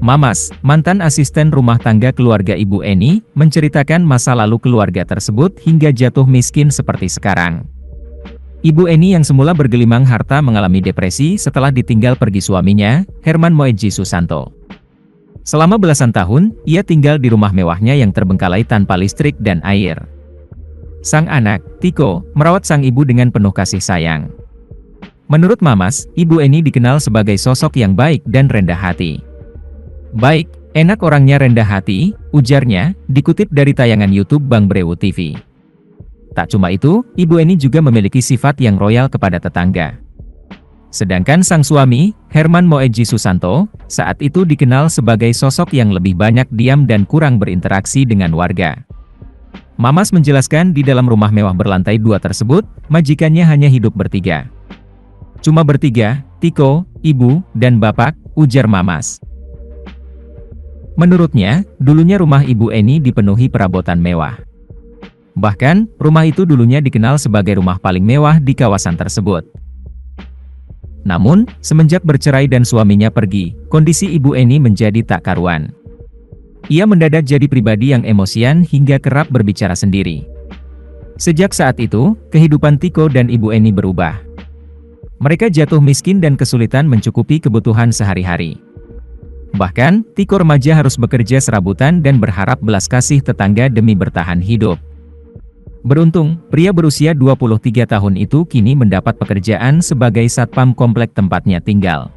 Mamas, mantan asisten rumah tangga keluarga Ibu Eni, menceritakan masa lalu keluarga tersebut hingga jatuh miskin seperti sekarang. Ibu Eni yang semula bergelimang harta mengalami depresi setelah ditinggal pergi suaminya, Herman Moeji Susanto. Selama belasan tahun, ia tinggal di rumah mewahnya yang terbengkalai tanpa listrik dan air. Sang anak, Tiko, merawat sang ibu dengan penuh kasih sayang. Menurut Mamas, Ibu Eni dikenal sebagai sosok yang baik dan rendah hati. "Baik, enak orangnya rendah hati," ujarnya, dikutip dari tayangan YouTube Bang Brewu TV. Tak cuma itu, Ibu Eni juga memiliki sifat yang royal kepada tetangga. Sedangkan sang suami, Herman Moeji Susanto, saat itu dikenal sebagai sosok yang lebih banyak diam dan kurang berinteraksi dengan warga. Mamas menjelaskan di dalam rumah mewah berlantai 2 tersebut, majikannya hanya hidup bertiga. "Cuma bertiga, Tiko, ibu, dan bapak," ujar Mamas. Menurutnya, dulunya rumah Ibu Eni dipenuhi perabotan mewah. Bahkan, rumah itu dulunya dikenal sebagai rumah paling mewah di kawasan tersebut. Namun, semenjak bercerai dan suaminya pergi, kondisi Ibu Eni menjadi tak karuan. Ia mendadak jadi pribadi yang emosian hingga kerap berbicara sendiri. Sejak saat itu, kehidupan Tiko dan Ibu Eni berubah. Mereka jatuh miskin dan kesulitan mencukupi kebutuhan sehari-hari. Bahkan, Tiko remaja harus bekerja serabutan dan berharap belas kasih tetangga demi bertahan hidup. Beruntung, pria berusia 23 tahun itu kini mendapat pekerjaan sebagai satpam komplek tempatnya tinggal.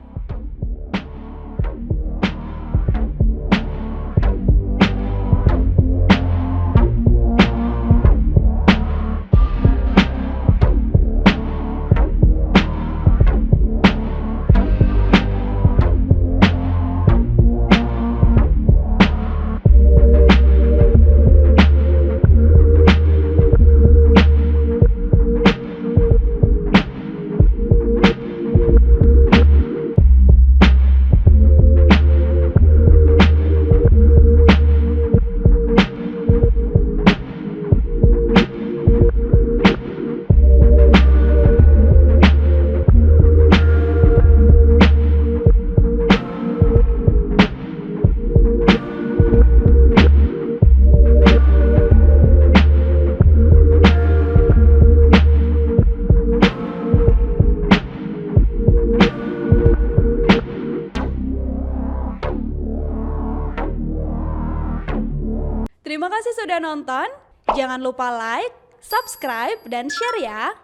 Terima kasih sudah nonton. Jangan lupa like, subscribe, dan share ya.